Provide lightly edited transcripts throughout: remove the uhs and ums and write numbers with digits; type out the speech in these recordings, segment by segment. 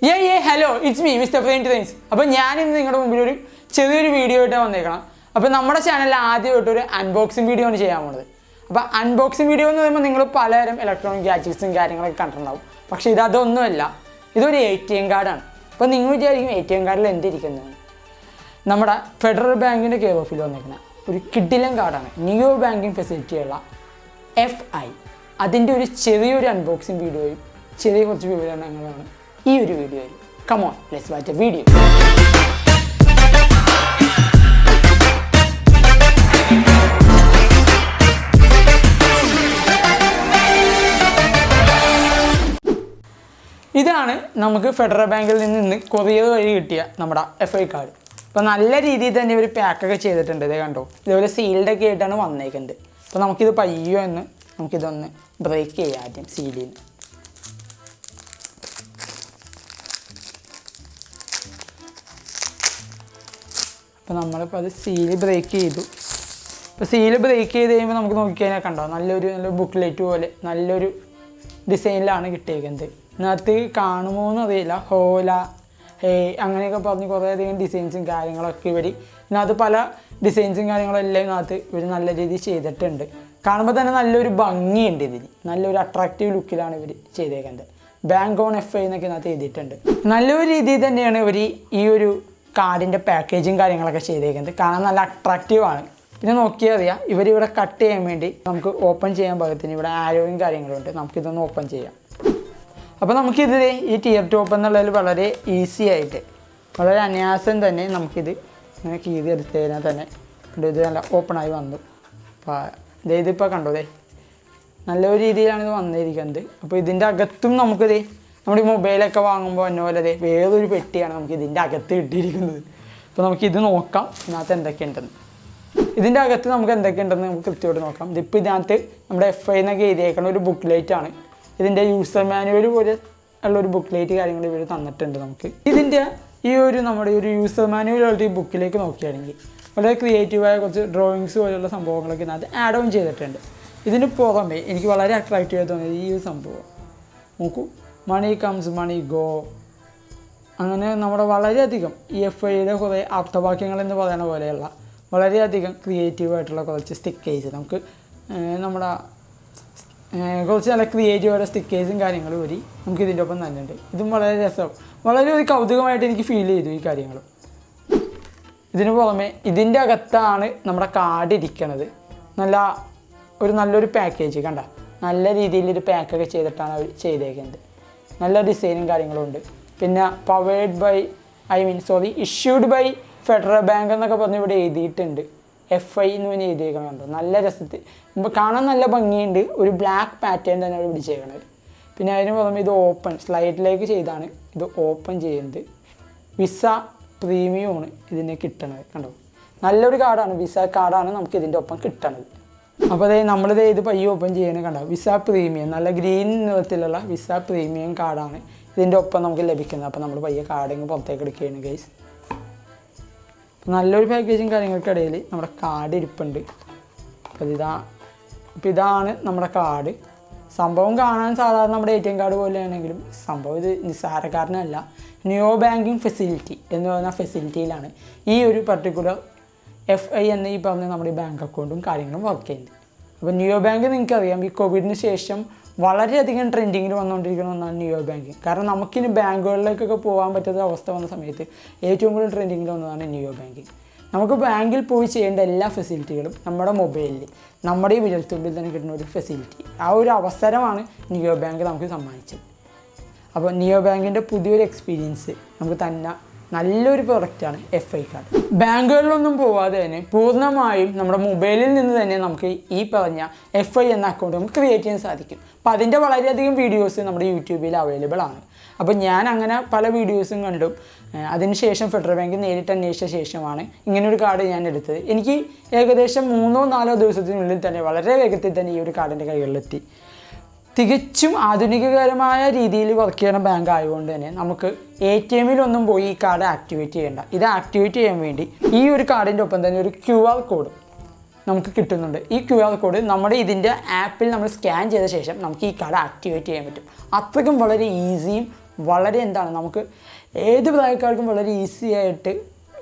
Hello, it's me, Mr. Friends. അപ്പോൾ ഞാൻ ഇന്ന് നിങ്ങളുടെ മുമ്പിൽ ഒരു ചെറിയൊരു വീഡിയോ ആയിട്ട് വന്നേക്കണം. അപ്പോൾ നമ്മുടെ ചാനലിൽ ആദ്യമായിട്ട് ഒരു അൺബോക്സിംഗ് വീഡിയോ ആണ് ചെയ്യാൻ പോകുന്നത്. അപ്പോൾ അൺബോക്സിംഗ് വീഡിയോ എന്ന് പറയുമ്പോൾ നിങ്ങൾ പലതരം ഇലക്ട്രോണിക് ഗാഡ്ജറ്റ്സും കാര്യങ്ങളൊക്കെ കണ്ടിട്ടുണ്ടാവും. പക്ഷേ ഇതൊന്നുമല്ല. ഇതൊരു ATM കാർഡാണ്. അപ്പോൾ നിങ്ങൾ വിചാരിക്കും ATM കാർഡിൽ എന്തിരിക്കുന്നത്? നമ്മുടെ ഫെഡറൽ ബാങ്കിൻ്റെ കെയർ ഓഫിൽ വന്നേക്കുന്ന ഒരു കിഡിലൻ കാർഡാണ്. നിയോ ബാങ്കിങ് ഫെസിലിറ്റിയുള്ള FI. അതിൻ്റെ ഒരു ചെറിയൊരു അൺബോക്സിംഗ് വീഡിയോയും ചെറിയ കുറച്ച് വിവരണങ്ങളാണ് ഈ ഒരു വീഡിയോയിൽ. Come on, let's watch the video. ഇതാണ് നമുക്ക് ഫെഡറൽ ബാങ്കിൽ നിന്ന് കൊറിയർ വഴി കിട്ടിയ നമ്മുടെ FI കാർഡ്. അപ്പോൾ നല്ല രീതിയിൽ തന്നെ ഒരു പാക്കൊക്കെ ചെയ്തിട്ടുണ്ട്. ഇതേ കണ്ടോ, ഇതേപോലെ സീൽഡൊക്കെ ആയിട്ടാണ് വന്നേക്കുന്നത്. അപ്പോൾ നമുക്കിത് പയ്യോ എന്ന് നമുക്കിതൊന്ന് ബ്രേക്ക് ചെയ്യാം ആദ്യം സീലിൽ നിന്ന്. അപ്പോൾ നമ്മളിപ്പോൾ അത് സീല് ബ്രേക്ക് ചെയ്തു. അപ്പോൾ സീല് ബ്രേക്ക് ചെയ്ത് കഴിയുമ്പോൾ നമുക്ക് നോക്കിക്കഴിഞ്ഞാൽ കണ്ടോ, നല്ല ബുക്ക്ലെറ്റ് പോലെ നല്ലൊരു ഡിസൈനിലാണ് കിട്ടിയേക്കുന്നത്. ഇതിനകത്ത് കാണുമോ എന്നറിയില്ല, ഹോല അങ്ങനെയൊക്കെ പറഞ്ഞ് കുറേയധികം ഡിസൈൻസും കാര്യങ്ങളൊക്കെ ഇതിനകത്ത് പല ഡിസൈൻസും കാര്യങ്ങളെല്ലാം ഇതിനകത്ത് ഇവർ നല്ല രീതിയിൽ ചെയ്തിട്ടുണ്ട്. കാണുമ്പോൾ തന്നെ നല്ലൊരു ഭംഗിയുണ്ട് ഇതിന്, നല്ലൊരു അട്രാക്റ്റീവ് ലുക്കിലാണ് ഇവർ ചെയ്തേക്കുന്നത്. ബാങ്ക് ഓൺ FI എന്നൊക്കെ ഇതിനകത്ത് എഴുതിയിട്ടുണ്ട്. നല്ലൊരു രീതിയിൽ തന്നെയാണ് ഇവർ ഈ ഒരു കാർഡിൻ്റെ പാക്കേജും കാര്യങ്ങളൊക്കെ ചെയ്തേക്കുന്നത്. കാണാൻ നല്ല അട്രാക്റ്റീവാണ്. പിന്നെ നോക്കിയാൽ അറിയാം, ഇവരിവിടെ കട്ട് ചെയ്യാൻ വേണ്ടി നമുക്ക് ഓപ്പൺ ചെയ്യാൻ പാകത്തിന് ഇവിടെ ആരോയും കാര്യങ്ങളും ഉണ്ട്. നമുക്കിതൊന്ന് ഓപ്പൺ ചെയ്യാം. അപ്പോൾ നമുക്കിത് ഈ ടിയർ ടോപ്പ് എന്നുള്ളതിൽ വളരെ ഈസി ആയിട്ട് വളരെ അനായാസം തന്നെ നമുക്കിത് ഇങ്ങനെ കീറി എടുത്ത് കഴിഞ്ഞാൽ തന്നെ ഇത് നല്ല ഓപ്പണായി വന്നു. അപ്പോൾ ഇതിപ്പോൾ കണ്ടോ, നല്ലൊരു രീതിയിലാണ് ഇത് വന്നിരിക്കുന്നത്. അപ്പോൾ ഇതിൻ്റെ അകത്തും നമുക്കിത് നമ്മുടെ ഈ മൊബൈലൊക്കെ വാങ്ങുമ്പോൾ എന്നെ പോലെ വേറൊരു പെട്ടിയാണ് നമുക്ക് ഇതിൻ്റെ അകത്ത് കിട്ടിയിരിക്കുന്നത്. അപ്പോൾ നമുക്കിത് നോക്കാം ഇതിനകത്ത് എന്തൊക്കെയുണ്ടെന്ന്. ഇതിൻ്റെ അകത്ത് നമുക്ക് എന്തൊക്കെയുണ്ടെന്ന് നമുക്ക് കൃത്യമായിട്ട് നോക്കാം. ഇതിപ്പോൾ ഇതിനകത്ത് നമ്മുടെ FI എന്നൊക്കെ എഴുതിയേക്കുന്ന ഒരു ബുക്ക്ലൈറ്റാണ്. ഇതിൻ്റെ യൂസർ മാനുവൽ പോലെ ഉള്ളൊരു ബുക്ക്ലൈറ്റ് കാര്യങ്ങൾ ഇവർ തന്നിട്ടുണ്ട് നമുക്ക്. ഇതിൻ്റെ നമ്മുടെ ഒരു യൂസർ മാനുവൽ ഈ ബുക്കിലേക്ക് നോക്കുകയാണെങ്കിൽ വളരെ ക്രിയേറ്റീവായ കുറച്ച് ഡ്രോയിങ്സ് പോലെയുള്ള സംഭവങ്ങളൊക്കെ ഇതിനകത്ത് ആഡ് ഓൺ ചെയ്തിട്ടുണ്ട്. ഇതിന് പുറമെ എനിക്ക് വളരെ അട്രാക്റ്റീവായി തോന്നിയത് ഈ ഒരു സംഭവം നോക്കൂ, മണി കംസ് മണി ഗോ. അങ്ങനെ നമ്മുടെ വളരെയധികം ഈ FIയുടെ കുറേ ആപ്തവാക്യങ്ങൾ എന്ന് പറയുന്ന പോലെയുള്ള വളരെയധികം ക്രിയേറ്റീവായിട്ടുള്ള കുറച്ച് സ്റ്റിക്കേഴ്സ് നമുക്ക് നമ്മുടെ കുറച്ച് നല്ല ക്രിയേറ്റീവായിട്ട് സ്റ്റിക്കേഴ്സും കാര്യങ്ങളും വരി നമുക്ക് ഇതിൻ്റെ ഒപ്പം തന്നെയുണ്ട്. ഇതും വളരെ രസം, വളരെ ഒരു കൗതുകമായിട്ട് എനിക്ക് ഫീൽ ചെയ്തു ഈ കാര്യങ്ങൾ. ഇതിന് പുറമെ ഇതിൻ്റെ അകത്താണ് നമ്മുടെ കാർഡ് ഇരിക്കുന്നത്. നല്ലൊരു പാക്കേജ് കണ്ട, നല്ല രീതിയിലൊരു പാക്കൊക്കെ ചെയ്തിട്ടാണ് അവർ ചെയ്തേക്കുന്നത്. നല്ല ഡിസൈനും കാര്യങ്ങളും ഉണ്ട്. പിന്നെ ഇഷ്യൂഡ് ബൈ ഫെഡറൽ ബാങ്ക് എന്നൊക്കെ പറഞ്ഞ് ഇവിടെ എഴുതിയിട്ടുണ്ട്. FI എന്ന് പറഞ്ഞ് എഴുതിയേക്കണുണ്ട്. നല്ല രസത്തിൽ കാണാൻ നല്ല ഭംഗിയുണ്ട്. ഒരു ബ്ലാക്ക് പാറ്റേൺ തന്നെ അവിടെ പിടിച്ചേക്കണത്. പിന്നെ അതിന് പുറമെ ഇത് ഓപ്പൺ സ്ലൈഡിലേക്ക് ചെയ്താണ് ഇത് ഓപ്പൺ ചെയ്യുന്നത്. വിസ പ്രീമിയമാണ് ഇതിന് കിട്ടണത്. കണ്ടോ, നല്ലൊരു കാർഡാണ്, വിസ കാർഡാണ് നമുക്ക് ഇതിൻ്റെ ഒപ്പം കിട്ടണത്. അപ്പോൾ നമ്മളിത് ഇത് പയ്യെ ഓപ്പൺ ചെയ്യുന്നത് കണ്ടോ, വിസ പ്രീമിയം നല്ല ഗ്രീൻ നിറത്തിലുള്ള വിസ പ്രീമിയം കാർഡാണ് ഇതിൻ്റെ ഒപ്പം നമുക്ക് ലഭിക്കുന്നത്. അപ്പോൾ നമ്മൾ പയ്യെ കാർഡിങ് പുറത്തേക്ക് എടുക്കുകയാണ് ഗൈസ്. നല്ലൊരു പാക്കേജും കാര്യങ്ങൾക്കിടയിൽ നമ്മുടെ കാർഡ് ഇരിപ്പുണ്ട്. അപ്പോൾ ഇതാണ് നമ്മുടെ കാർഡ്. സംഭവം കാണാൻ സാധാരണ നമ്മുടെ ATM കാർഡ് പോലെയാണെങ്കിലും സംഭവം ഇത് നിസ്സാരക്കാരനല്ല. നിയോ ബാങ്കിങ് ഫെസിലിറ്റി എന്ന് പറയുന്ന ഫെസിലിറ്റിയിലാണ് ഈ ഒരു പർട്ടിക്കുലർ FI എന്ന ഈ പറഞ്ഞ നമ്മുടെ ബാങ്ക് അക്കൗണ്ടും കാര്യങ്ങളും വർക്ക് ചെയ്യുന്നത്. അപ്പോൾ നിയോ ബാങ്ക് നിങ്ങൾക്കറിയാം, ഈ കോവിഡിന് ശേഷം വളരെയധികം ട്രെൻഡിങ്ങിൽ വന്നുകൊണ്ടിരിക്കുന്ന ഒന്നാണ് നിയോ ബാങ്കിങ്. കാരണം നമുക്കിനി ബാങ്കുകളിലേക്കൊക്കെ പോകാൻ പറ്റാത്ത അവസ്ഥ വന്ന സമയത്ത് ഏറ്റവും കൂടുതൽ ട്രെൻഡിങ്ങിൽ വന്നതാണ് നിയോ ബാങ്കിങ്. നമുക്ക് ബാങ്കിൽ പോയി ചെയ്യേണ്ട എല്ലാ ഫെസിലിറ്റികളും നമ്മുടെ മൊബൈലിൽ നമ്മുടെ ഈ വിരൽത്തുമ്പിൽ തന്നെ കിട്ടുന്ന ഒരു ഫെസിലിറ്റി, ആ ഒരു അവസരമാണ് നിയോ ബാങ്ക് നമുക്ക് സമ്മാനിച്ചത്. അപ്പോൾ നിയോ ബാങ്കിൻ്റെ പുതിയൊരു എക്സ്പീരിയൻസ് നമുക്ക് തന്നെ നല്ലൊരു പ്രൊഡക്റ്റാണ് FI കാർഡ്. ബാങ്കുകളിലൊന്നും പോവാതെ തന്നെ പൂർണ്ണമായും നമ്മുടെ മൊബൈലിൽ നിന്ന് തന്നെ നമുക്ക് ഈ പറഞ്ഞ FI എന്ന അക്കൗണ്ട് നമുക്ക് ക്രിയേറ്റ് ചെയ്യാൻ സാധിക്കും. അപ്പോൾ അതിൻ്റെ വളരെയധികം വീഡിയോസ് നമ്മുടെ യൂട്യൂബിൽ അവൈലബിൾ ആണ്. അപ്പോൾ ഞാൻ അങ്ങനെ പല വീഡിയോസും കണ്ടു. അതിനുശേഷം ഫെഡറൽ ബാങ്ക് നേരിട്ട് അന്വേഷിച്ച ശേഷമാണ് ഇങ്ങനൊരു കാർഡ് ഞാൻ എടുത്തത്. എനിക്ക് ഏകദേശം 3-4 ദിവസത്തിനുള്ളിൽ തന്നെ വളരെ വേഗത്തിൽ തന്നെ ഈ ഒരു കാർഡിൻ്റെ കൈകളിലെത്തി. തികച്ചും ആധുനികകരമായ രീതിയിൽ വർക്ക് ചെയ്യുന്ന ബാങ്ക് ആയതുകൊണ്ട് തന്നെ നമുക്ക് ATMലൊന്നും പോയി ഈ കാർഡ് ആക്ടിവേറ്റ് ചെയ്യേണ്ട. ഇത് ആക്ടിവേറ്റ് ചെയ്യാൻ വേണ്ടി ഈ ഒരു കാർഡിൻ്റെ ഒപ്പം തന്നെ ഒരു QR കോഡ് നമുക്ക് കിട്ടുന്നുണ്ട്. ഈ QR കോഡ് നമ്മുടെ ഇതിൻ്റെ ആപ്പിൽ നമ്മൾ സ്കാൻ ചെയ്ത ശേഷം നമുക്ക് ഈ കാർഡ് ആക്ടിവേറ്റ് ചെയ്യാൻ പറ്റും. അത്രയ്ക്കും വളരെ ഈസിയും വളരെ എന്താണ് നമുക്ക് ഏത് പ്രായക്കാർക്കും വളരെ ഈസി ആയിട്ട്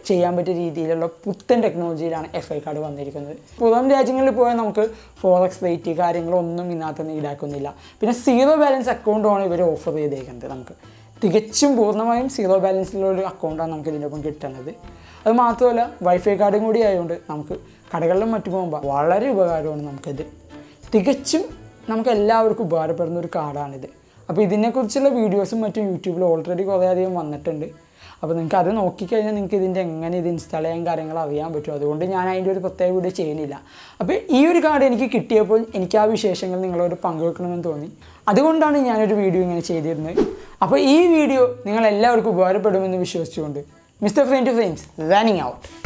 ചെയ്യാൻ പറ്റിയ രീതിയിലുള്ള പുത്തൻ ടെക്നോളജിയിലാണ് FI കാർഡ് വന്നിരിക്കുന്നത്. പുറം രാജ്യങ്ങളിൽ പോയാൽ നമുക്ക് ഫോറക്സ് റേറ്റ് കാര്യങ്ങളൊന്നും ഇതിനകത്തൊന്നും ഈടാക്കുന്നില്ല. പിന്നെ സീറോ ബാലൻസ് അക്കൗണ്ടാണ് ഇവർ ഓഫർ ചെയ്തേക്കുന്നത്. നമുക്ക് തികച്ചും പൂർണ്ണമായും സീറോ ബാലൻസിലുള്ള ഒരു അക്കൗണ്ടാണ് നമുക്ക് ഇതിനൊപ്പം കിട്ടുന്നത്. അത് മാത്രമല്ല വൈഫൈ കാർഡും കൂടി ആയതുകൊണ്ട് നമുക്ക് കടകളിലും മറ്റു പോകുമ്പോൾ വളരെ ഉപകാരമാണ്. നമുക്കിത് തികച്ചും നമുക്ക് എല്ലാവർക്കും ഉപകാരപ്പെടുന്ന ഒരു കാർഡാണിത്. അപ്പോൾ ഇതിനെക്കുറിച്ചുള്ള വീഡിയോസും മറ്റും യൂട്യൂബിൽ ഓൾറെഡി കുറേ അധികം വന്നിട്ടുണ്ട്. അപ്പോൾ നിങ്ങൾക്ക് അത് നോക്കിക്കഴിഞ്ഞാൽ നിങ്ങൾക്ക് ഇതിൻ്റെ എങ്ങനെ ഇത് ഇൻസ്റ്റാൾ ചെയ്യാൻ കാര്യങ്ങൾ അറിയാൻ പറ്റും. അതുകൊണ്ട് ഞാൻ അതിൻ്റെ ഒരു പ്രത്യേക വീഡിയോ ചെയ്യുന്നില്ല. അപ്പോൾ ഈ ഒരു കാർഡ് എനിക്ക് കിട്ടിയപ്പോൾ എനിക്ക് ആ വിശേഷങ്ങൾ നിങ്ങളോട് പങ്കുവെക്കണമെന്ന് തോന്നി. അതുകൊണ്ടാണ് ഞാനൊരു വീഡിയോ ഇങ്ങനെ ചെയ്തിരുന്നത്. അപ്പോൾ ഈ വീഡിയോ നിങ്ങളെല്ലാവർക്കും ഉപകാരപ്പെടുമെന്ന് വിശ്വസിച്ചുകൊണ്ട് mister frame to frames running out.